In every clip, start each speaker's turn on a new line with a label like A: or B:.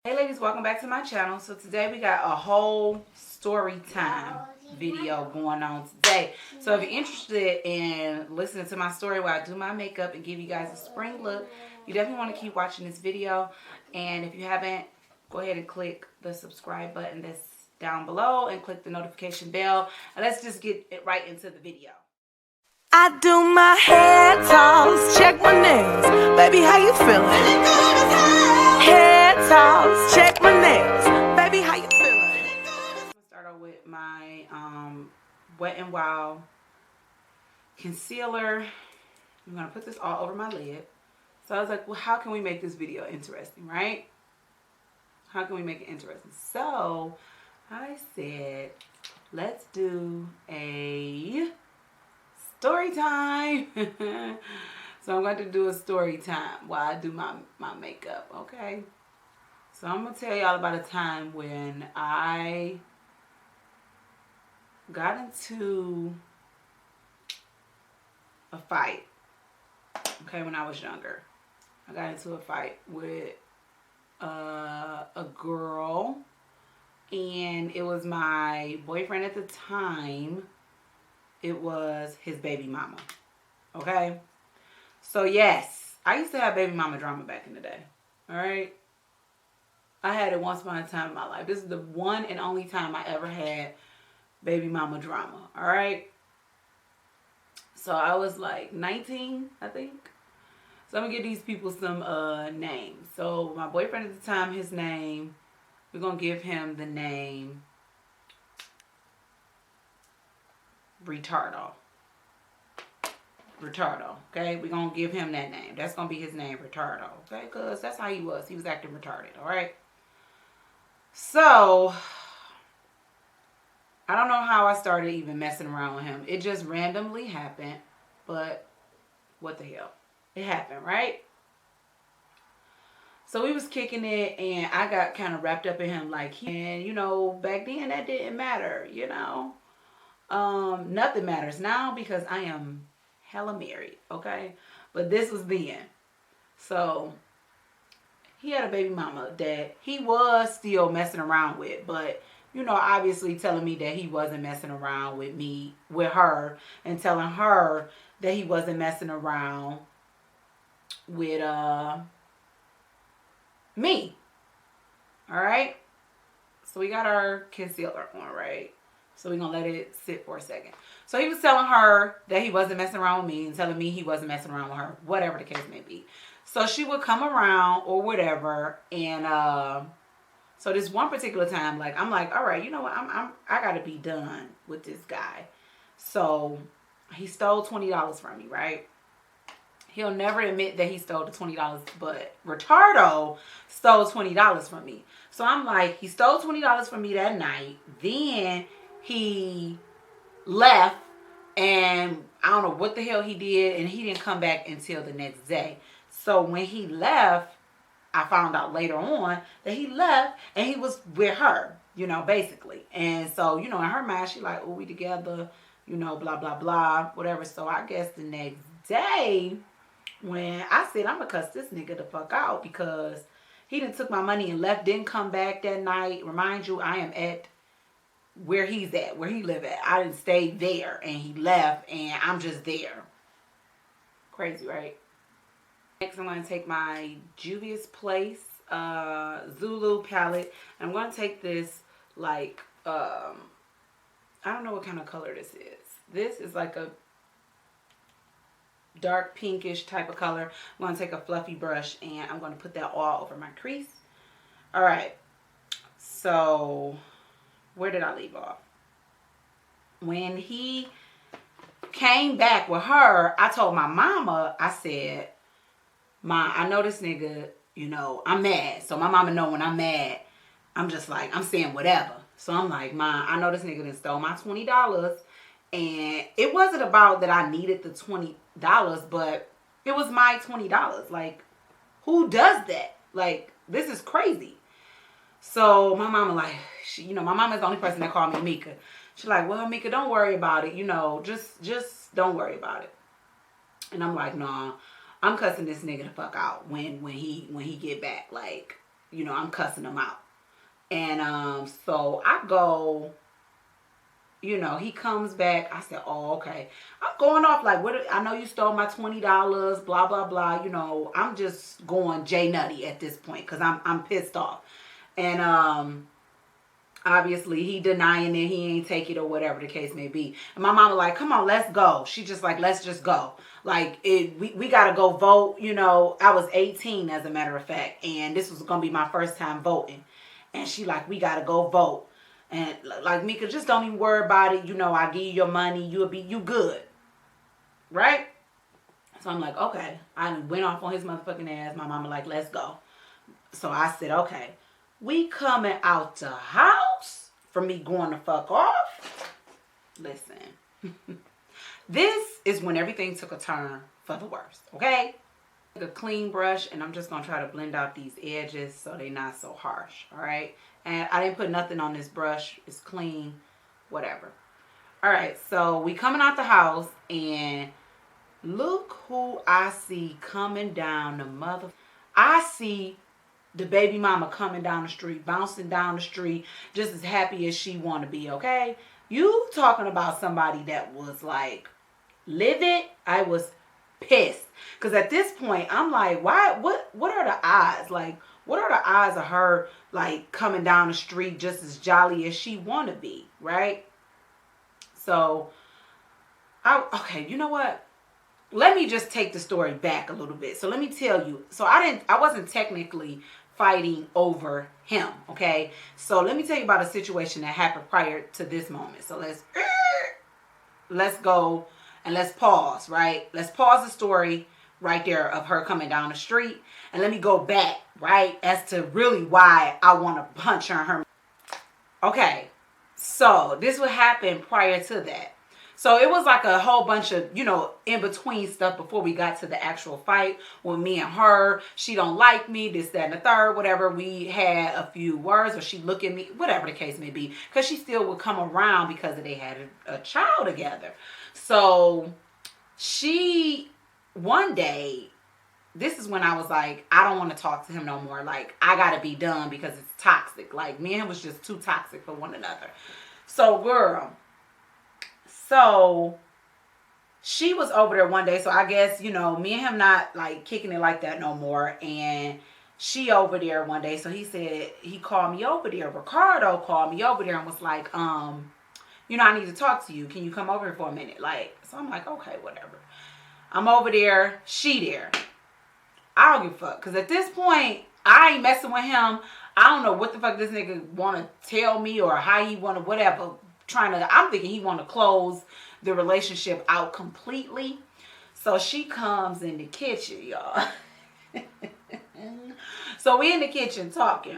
A: Hey ladies, welcome back to my channel. So today we got a whole story time video going on today. So if you're interested in listening to my story while I do my makeup and give you guys a spring look, you definitely want to keep watching this video. And if you haven't, go ahead and click the subscribe button that's down below and click the notification bell. And let's just get it right into the video.
B: I do my hair toss, check my nails. Baby, how you feeling? Hair toss, check my nails. Baby, how you feeling?
A: I'm gonna start off with my Wet n Wild concealer. I'm gonna put this all over my lid. So I was like, well, how can we make this video interesting, right? How can we make it interesting? So I said, let's do a story time. So I'm going to do a story time while I do my makeup, okay? So I'm going to tell y'all about a time when I got into a fight, okay, when I was younger. I got into a fight with a girl, and it was my boyfriend at the time. It was his baby mama, okay? So yes, I used to have baby mama drama back in the day, all right? I had it once upon a time in my life. This is the one and only time I ever had baby mama drama, all right? So I was like 19, I think. So I'm going to give these people some names. So my boyfriend at the time, his name, we're going to give him the name Retardo, okay? We're going to give him that name. That's going to be his name, Retardo, okay? Because that's how he was. He was acting retarded, all right? So, I don't know how I started even messing around with him. It just randomly happened, but what the hell? It happened, right? So we was kicking it, and I got kind of wrapped up in him like, and you know, back then that didn't matter, you know? Nothing matters now because I am hella married, okay? But this was then. So he had a baby mama that he was still messing around with, but you know, obviously telling me that he wasn't messing around with me, with her, and telling her that he wasn't messing around with me. All right? So we got our concealer on, right? So we're going to let it sit for a second. So he was telling her that he wasn't messing around with me and telling me he wasn't messing around with her, whatever the case may be. So she would come around or whatever, and so this one particular time, like, I'm like, all right, you know what? I got to be done with this guy. So he stole $20 from me, right? He'll never admit that he stole the $20, but Retardo stole $20 from me. So I'm like, he stole $20 from me that night. Then he left, and I don't know what the hell he did, and he didn't come back until the next day. So when he left, I found out later on that he left and he was with her, you know, basically. And so, you know, in her mind, she like, oh, we together, you know, blah, blah, blah, whatever. So I guess the next day, when I said, I'm going to cuss this nigga the fuck out because he done took my money and left, didn't come back that night. Remind you, I am at where he's at, where he live at. I didn't stay there, and he left, and I'm just there. Crazy, right? Next, I'm going to take my Juvia's Place Zulu palette. I'm going to take this, like, I don't know what kind of color this is. This is like a dark pinkish type of color. I'm going to take a fluffy brush, and I'm going to put that all over my crease. All right. So where did I leave off? When he came back with her, I told my mama, I said, Ma, I know this nigga, you know, I'm mad. So my mama know when I'm mad, I'm just like, I'm saying whatever. So I'm like, Ma, I know this nigga done stole my $20. And it wasn't about that I needed the $20, but it was my $20. Like, who does that? Like, this is crazy. So my mama, like, she, you know, my mama is the only person that called me Mika. She's like, well, Mika, don't worry about it. You know, just don't worry about it. And I'm like, nah, I'm cussing this nigga the fuck out when he get back. Like, you know, I'm cussing him out. And so I go, you know, he comes back. I said, oh, okay. I'm going off like, what? I know you stole my $20, blah, blah, blah. You know, I'm just going J Nutty at this point because I'm pissed off. And obviously he denying it, he ain't take it or whatever the case may be. And my mama like, come on, let's go. She just like, let's just go. Like, we got to go vote. You know, I was 18 as a matter of fact. And this was going to be my first time voting. And she like, we got to go vote. And like, Mika, just don't even worry about it. You know, I give you your money. You good. Right? So I'm like, okay. I went off on his motherfucking ass. My mama like, let's go. So I said, okay. We coming out the house for me going the fuck off. Listen. This is when everything took a turn for the worst. Okay? A clean brush, and I'm just going to try to blend out these edges so they're not so harsh. Alright? And I didn't put nothing on this brush. It's clean. Whatever. Alright, so we coming out the house, and look who I see coming down the mother... I see the baby mama coming down the street, bouncing down the street, just as happy as she want to be, okay? You talking about somebody that was like, livid? I was pissed. Because at this point, I'm like, why? What are the odds? Like, what are the odds of her, like, coming down the street just as jolly as she want to be, right? So, okay, you know what? Let me just take the story back a little bit. So let me tell you. So I wasn't technically fighting over him, okay? So let me tell you about a situation that happened prior to this moment. So let's go and let's pause, right? Let's pause the story right there of her coming down the street, and let me go back, right, as to really why I want to punch her in her. Okay, so this would happen prior to that. So it was like a whole bunch of, you know, in-between stuff before we got to the actual fight with me and her. She don't like me, this, that, and the third, whatever. We had a few words, or she look at me, whatever the case may be. Because she still would come around because they had a child together. So she, one day, this is when I was like, I don't want to talk to him no more. Like, I got to be done because it's toxic. Like, me and him was just too toxic for one another. So, girl... So, she was over there one day. So, I guess, you know, me and him not, like, kicking it like that no more. And she over there one day. So, he said, he called me over there. Ricardo called me over there and was like, you know, I need to talk to you. Can you come over here for a minute? Like, so I'm like, okay, whatever. I'm over there. She there. I don't give a fuck. Because at this point, I ain't messing with him. I don't know what the fuck this nigga want to tell me or how he want to, whatever. I'm thinking he want to close the relationship out completely. So she comes in the kitchen, y'all. So we in the kitchen talking.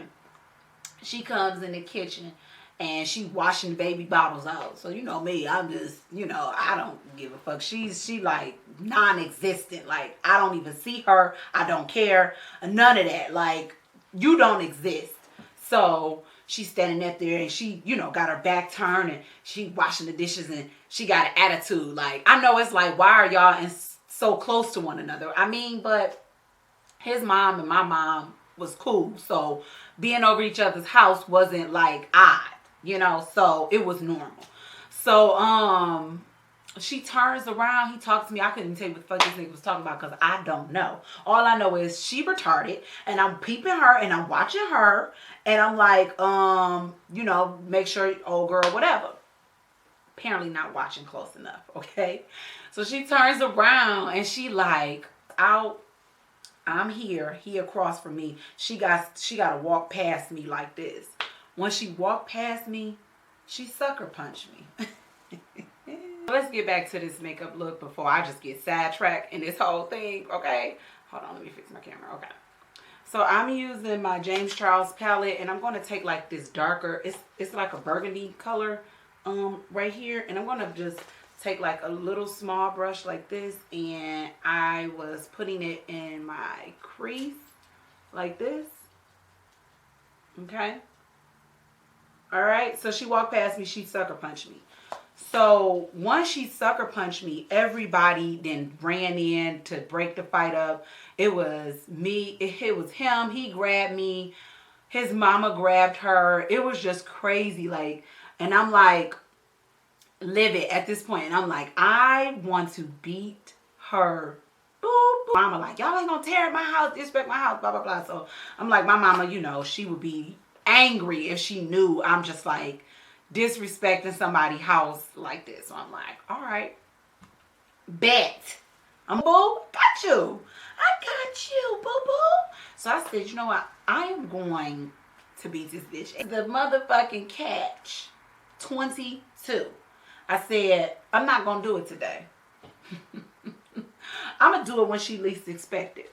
A: She comes in the kitchen and she washing baby bottles out. So you know me, I'm just, you know, I don't give a fuck. She like non-existent. Like, I don't even see her. I don't care. None of that. Like, you don't exist. So she's standing up there and she, you know, got her back turned and she washing the dishes and she got an attitude. Like, I know it's like, why are y'all so close to one another? I mean, but his mom and my mom was cool. So being over each other's house wasn't like odd, you know, so it was normal. So, she turns around, he talks to me. I couldn't tell you what the fuck this nigga was talking about because I don't know. All I know is she retarded and I'm peeping her and I'm watching her and I'm like, you know, make sure, old girl, whatever. Apparently not watching close enough, okay? So she turns around and she like, I'm here, he across from me. She got to walk past me like this. When she walked past me, she sucker punched me. Let's get back to this makeup look before I just get sidetracked in this whole thing, okay? Hold on, let me fix my camera, okay. So I'm using my James Charles palette, and I'm going to take like this darker, it's like a burgundy color right here. And I'm going to just take like a little small brush like this, and I was putting it in my crease like this, okay? All right, so she walked past me, she sucker punched me. So once she sucker punched me, everybody then ran in to break the fight up. It was me, it was him, he grabbed me. His mama grabbed her. It was just crazy. Like, and I'm like, livid at this point. And I'm like, I want to beat her. Boop, boop. Mama like, y'all ain't gonna tear up my house, disrespect my house, blah, blah, blah. So I'm like, my mama, you know, she would be angry if she knew I'm just like disrespecting somebody's house like this. So I'm like, all right, bet. I'm boo, got you. I got you, boo boo. So I said, you know what? I am going to beat this bitch. The motherfucking catch 22. I said, I'm not gonna do it today. I'm gonna do it when she least expect it.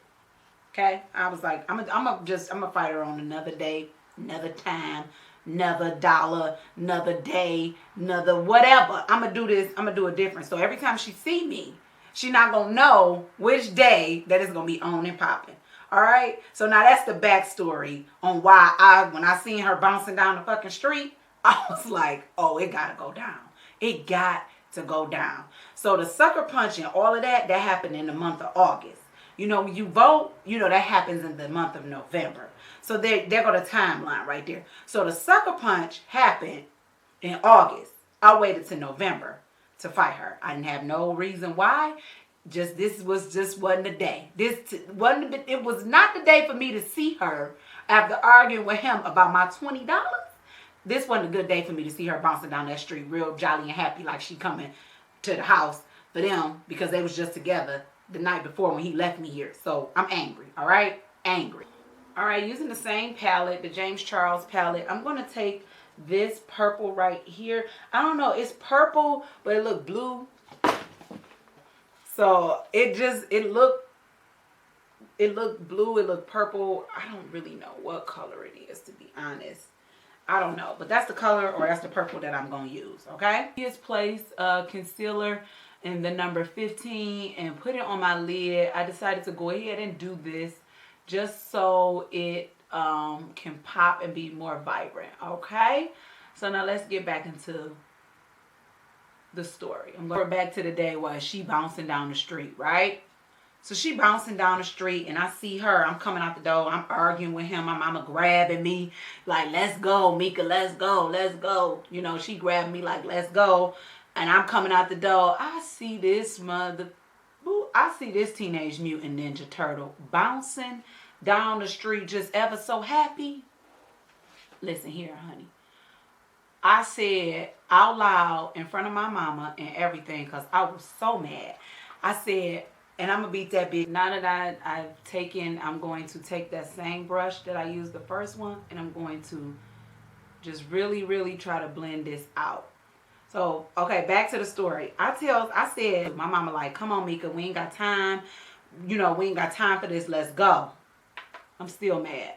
A: Okay? I was like, I'm gonna fight her on another day, another time, another dollar, another day, another whatever. I'm gonna do this. I'm gonna do it different. So every time she see me, she not gonna know which day that is gonna be on and popping. All right. So now that's the backstory on why when I seen her bouncing down the fucking street, I was like, oh, it gotta go down. It got to go down. So the sucker punch and all of that happened in the month of August. You know, when you vote, you know, that happens in the month of November. So there go the timeline right there. So the sucker punch happened in August. I waited to November to fight her. I didn't have no reason why. This wasn't the day. It was not the day for me to see her after arguing with him about my $20. This wasn't a good day for me to see her bouncing down that street real jolly and happy like she coming to the house for them because they was just together the night before when he left me here. So I'm angry, all right? Angry. All right, using the same palette, the James Charles palette, I'm going to take this purple right here. I don't know, it's purple, but it looked blue. So it looked blue, it looked purple. I don't really know what color it is, to be honest. I don't know, but that's the color or that's the purple that I'm going to use, okay? Just place concealer in the number 15 and put it on my lid. I decided to go ahead and do this just so it can pop and be more vibrant, okay? So now let's get back into the story. I'm going back to the day where she bouncing down the street, right? So she bouncing down the street and I see her. I'm coming out the door. I'm arguing with him. My mama grabbing me like, let's go, Mika, let's go, let's go. You know, she grabbed me like, let's go. And I'm coming out the door. I see this Teenage Mutant Ninja Turtle bouncing down the street just ever so happy. Listen here, honey. I said out loud in front of my mama and everything because I was so mad. I said, and I'm going to beat that bitch. Now that I'm going to take that same brush that I used the first one, and I'm going to just really, really try to blend this out. So, okay, back to the story. I said, my mama like, come on, Mika, we ain't got time. You know, we ain't got time for this. Let's go. I'm still mad.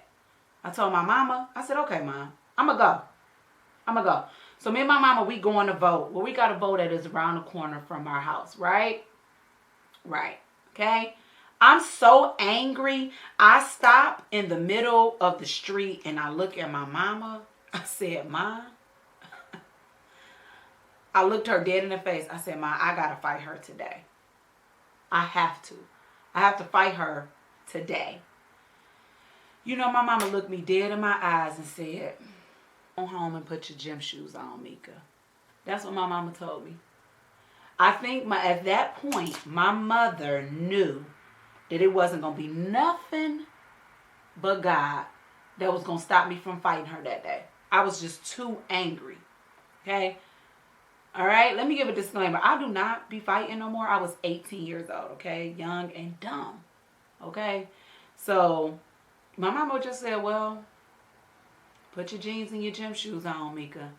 A: I told my mama, I said, okay, Mom, I'm going to go. So me and my mama, we going to vote. Well, we got a vote that is around the corner from our house, right? Right. Okay, I'm so angry. I stop in the middle of the street and I look at my mama. I said, Mom. I looked her dead in the face. I said, Mom, I got to fight her today. I have to. I have to fight her today. You know, my mama looked me dead in my eyes and said, go home and put your gym shoes on, Mika. That's what my mama told me. I think at that point, my mother knew that it wasn't going to be nothing but God that was going to stop me from fighting her that day. I was just too angry. Okay? All right? Let me give a disclaimer. I do not be fighting no more. I was 18 years old, okay? Young and dumb. Okay? So, my mama just said, well, put your jeans and your gym shoes on, Mika.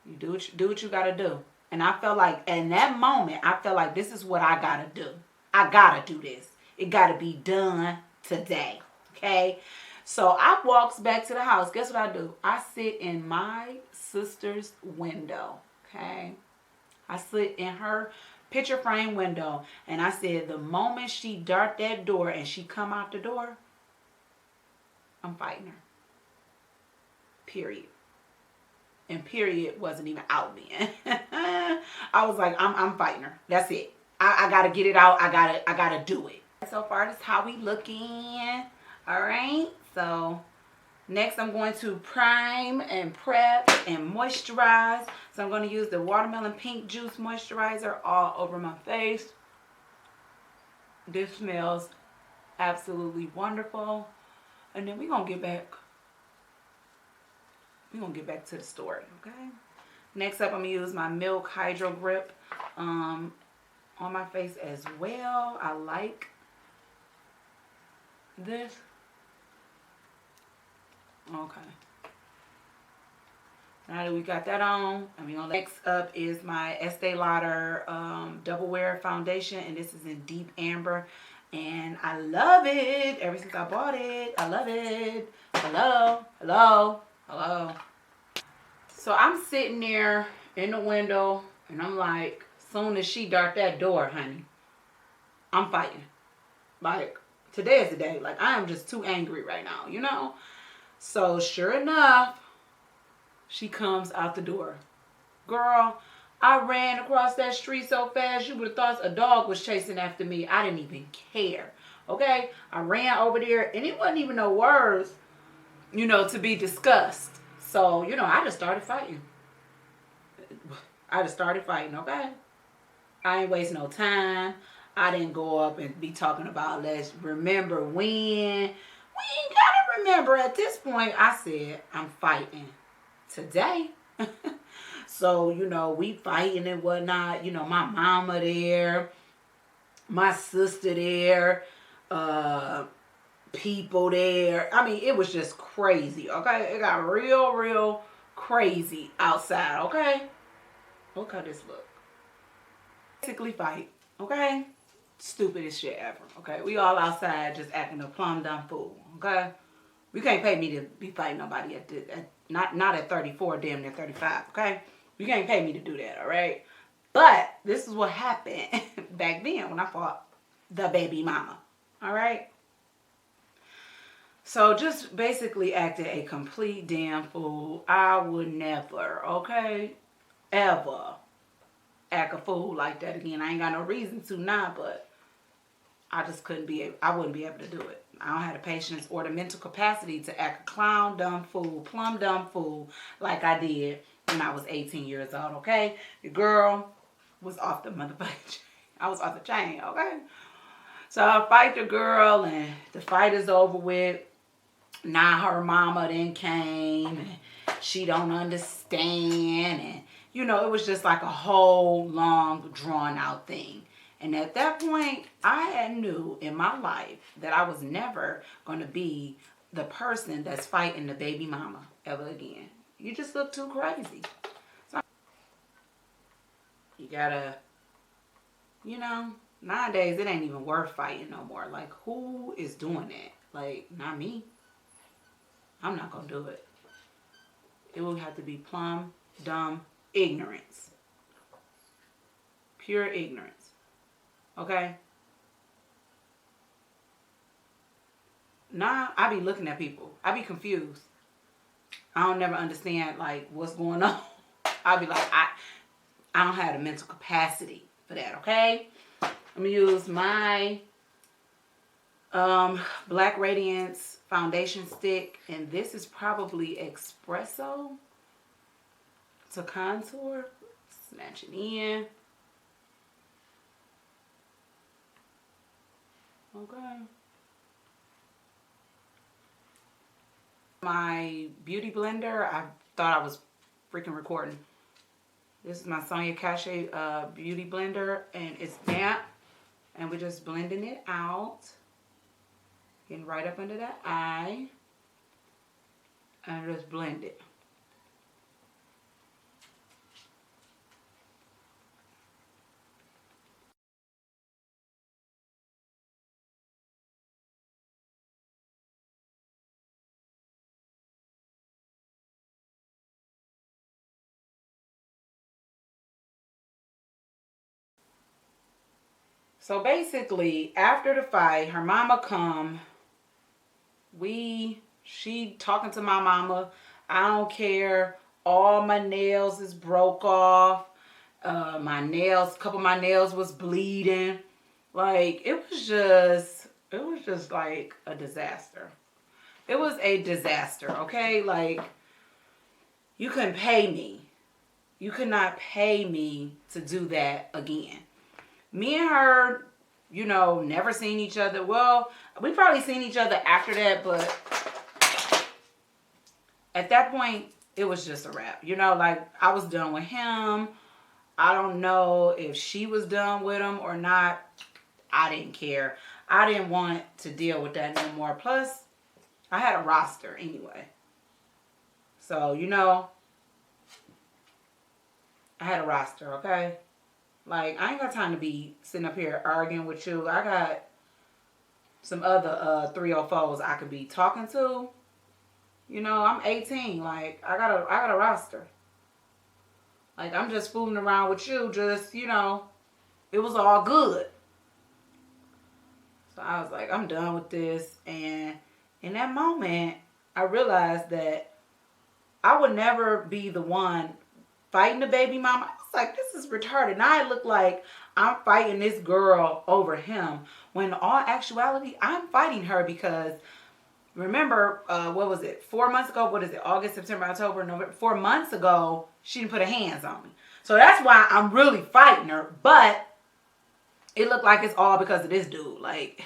A: You do what you got to do. And I felt like, in that moment, I felt like this is what I got to do. I got to do this. It got to be done today. Okay? So I walks back to the house. Guess what I do? I sit in my sister's window. Okay? I sit in her picture frame window. And I said, the moment she dart that door and she come out the door, I'm fighting her. Period. And period wasn't even out then. I was like, I'm fighting her. That's it. I gotta get it out. I gotta do it. So far, that's how we looking. All right. So Next, I'm going to prime and prep and moisturize. So I'm going to use the Watermelon Pink Juice Moisturizer all over my face. This smells absolutely wonderful. And then we're going to get back. We're going to get back to the story, okay? Next up, I'm going to use my Milk Hydro Grip on my face as well. I like this. Okay. Now that we got that on, next up is my Estee Lauder Double Wear Foundation, and this is in Deep Amber, and I love it. Ever since I bought it, I love it. Hello, hello, hello. So I'm sitting there in the window, and I'm like, soon as she dart that door, honey, I'm fighting. Like, today is the day. Like, I am just too angry right now, you know? So, sure enough, she comes out the door. Girl, I ran across that street so fast, you would have thought a dog was chasing after me. I didn't even care, okay? I ran over there, and it wasn't even no words, you know, to be discussed. So, you know, I just started fighting. Okay? I ain't waste no time. I didn't go up and be talking about let's remember when. We ain't gotta remember at this point. I said, I'm fighting today. So, you know, we fighting and whatnot. You know, my mama there, my sister there, people there. I mean, it was just crazy, okay? It got real, real crazy outside, okay? Look how this look. Basically fight, okay? Stupidest shit ever, okay? We all outside just acting a plumb dumb fool, okay? You can't pay me to be fighting nobody not at 34, damn near 35, okay? You can't pay me to do that, all right? But this is what happened back then when I fought the baby mama, all right? So just basically acted a complete damn fool. I would never, okay, ever act a fool like that again. I ain't got no reason to now, but I just couldn't be, I wouldn't be able to do it. I don't have the patience or the mental capacity to act a clown dumb fool, plumb dumb fool like I did when I was 18 years old, okay? The girl was off the motherfucking chain. I was off the chain, okay? So I fight the girl and the fight is over with. Now her mama then came and she don't understand, and you know, it was just like a whole long drawn out thing. And at that point, I had knew in my life that I was never going to be the person that's fighting the baby mama ever again. You just look too crazy. So you gotta, you know, nowadays it ain't even worth fighting no more. Like, who is doing that? Like, not me. I'm not going to do it. It will have to be plumb, dumb ignorance. Pure ignorance. Okay? Nah, I be looking at people. I be confused. I don't never understand, like, what's going on. I be like, I don't have the mental capacity for that, okay? I'm going to use my Black Radiance foundation stick, and this is probably espresso to contour. Snatch it in. Okay. My beauty blender, I thought I was freaking recording. This is my Sonia Cachet beauty blender, and it's damp, and we're just blending it out. Getting right up under that eye, and just blend it. So basically, after the fight, her mama come. She talking to my mama. I don't care. All my nails is broke off. A couple of my nails was bleeding. Like, it was just like a disaster. It was a disaster, okay? Like, you couldn't pay me. You could not pay me to do that again. Me and her, you know, never seen each other. Well, we probably seen each other after that, but at that point, it was just a wrap. You know, like, I was done with him. I don't know if she was done with him or not. I didn't care. I didn't want to deal with that no more. Plus, I had a roster anyway. So, you know, I had a roster, okay? Like, I ain't got time to be sitting up here arguing with you. I got some other 304s I could be talking to. You know, I'm 18. Like, I got a roster. Like, I'm just fooling around with you. Just, you know, it was all good. So I was like, I'm done with this. And in that moment, I realized that I would never be the one fighting the baby mama. I was like, this is retarded. Now I look like I'm fighting this girl over him. When in all actuality, I'm fighting her because, remember, what was it? 4 months ago, what is it? August, September, October, November. 4 months ago, she didn't put her hands on me. So that's why I'm really fighting her. But it looked like it's all because of this dude. Like,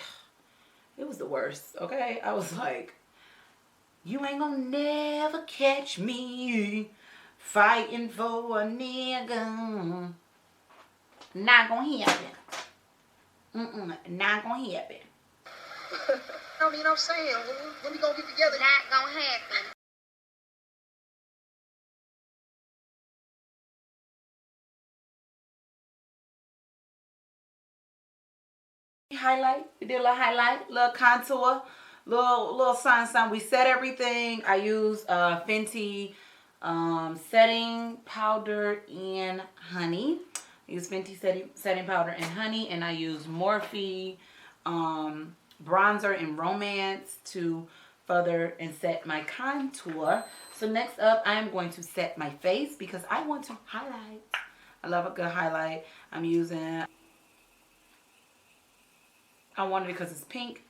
A: it was the worst, okay? I was like, you ain't gonna never catch me fighting for a nigga. Not gonna happen. Not gonna happen.
C: I mean, I'm saying, when we gonna get together? Not gonna happen.
A: Highlight. We did a little highlight, little contour, little something. We set everything. I use Fenty setting powder and honey. I use Fenty setting powder and honey, and I use Morphe bronzer and Romance to further and set my contour. So next up, I am going to set my face because I want to highlight. I love a good highlight. I'm using, I want it because it's pink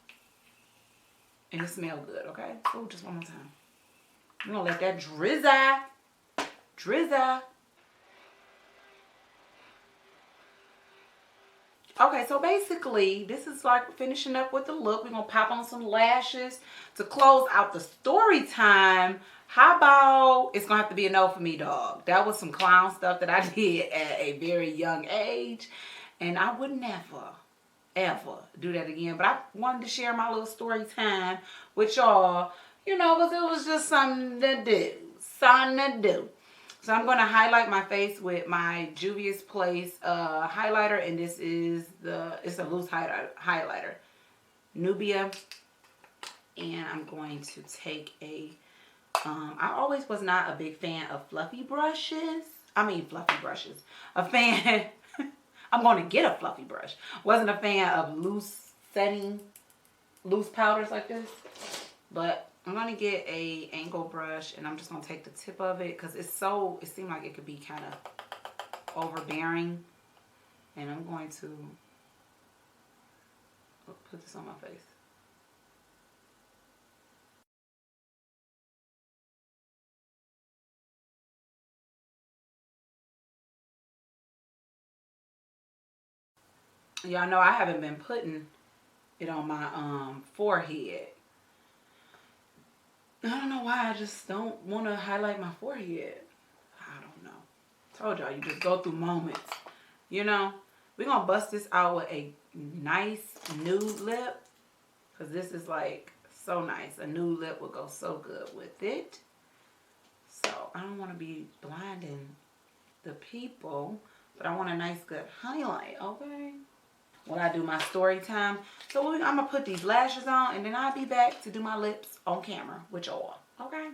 A: and it smells good, okay? Oh, just one more time. I'm gonna let that drizza. Okay, so basically, this is like finishing up with the look. We're gonna pop on some lashes to close out the story time. How about, it's gonna have to be a no for me, dog. That was some clown stuff that I did at a very young age, and I would never ever do that again. But I wanted to share my little story time with y'all, you know, because it was just something to do. So I'm going to highlight my face with my Juvia's Place highlighter, and this is it's a loose highlighter, Nubia. And I'm going to take I always was not a big fan of fluffy brushes. A fan I'm going to get a fluffy brush. Wasn't a fan of loose powders like this. But I'm going to get a angle brush, and I'm just going to take the tip of it because it seemed like it could be kind of overbearing. And I'm going to put this on my face. Y'all know I haven't been putting it on my forehead. I don't know why. I just don't want to highlight my forehead. I don't know. Told y'all, you just go through moments. You know, we're going to bust this out with a nice nude lip. Because this is like so nice. A nude lip will go so good with it. So I don't want to be blinding the people. But I want a nice good highlight, okay? When I do my story time. So I'm going to put these lashes on, and then I'll be back to do my lips on camera with y'all. Okay?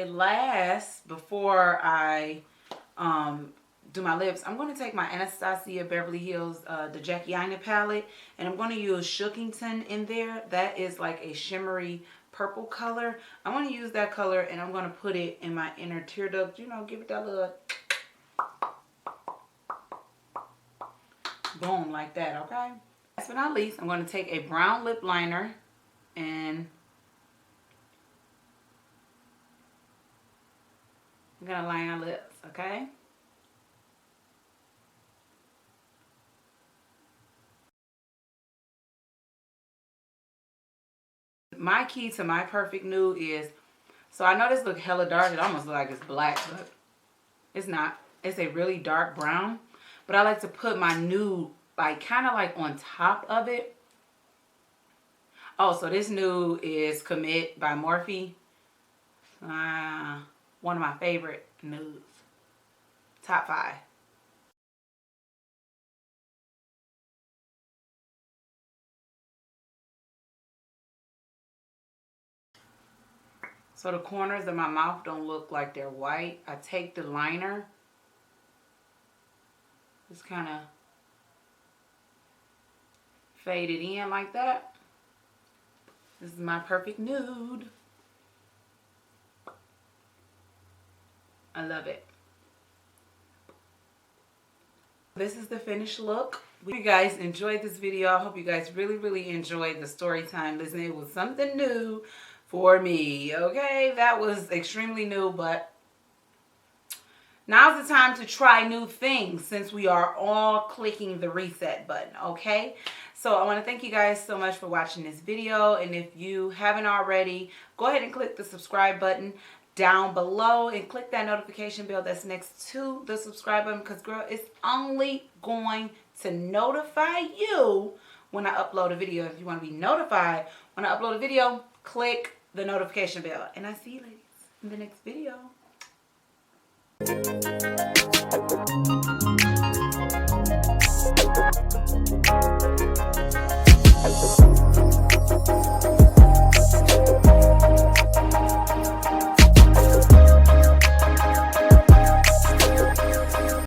A: Last, before I do my lips, I'm going to take my Anastasia Beverly Hills, the Jackie Aina palette, and I'm going to use Shookington in there. That is like a shimmery purple color. I'm going to use that color, and I'm going to put it in my inner tear duct. You know, give it that little boom like that, okay? Last but not least, I'm going to take a brown lip liner and I'm going to line our lips, okay? My key to my perfect nude is, so I know this look hella dark. It almost looks like it's black, but it's not. It's a really dark brown. But I like to put my nude like kind of like on top of it. Oh, so this nude is Commit by Morphe. One of my favorite nudes. Top 5. So the corners of my mouth don't look like they're white. I take the liner, just kind of fade it in like that. This is my perfect nude. I love it. This is the finished look. If you guys enjoyed this video, I hope you guys really enjoyed the story time listening. It was something new for me, okay? That was extremely new, but now's the time to try new things since we are all clicking the reset button, okay? So I want to thank you guys so much for watching this video, and if you haven't already, go ahead and click the subscribe button down below and click that notification bell that's next to the subscribe button, because girl, it's only going to notify you when I upload a video. If you want to be notified when I upload a video, click the notification bell. And I see you ladies in the next video.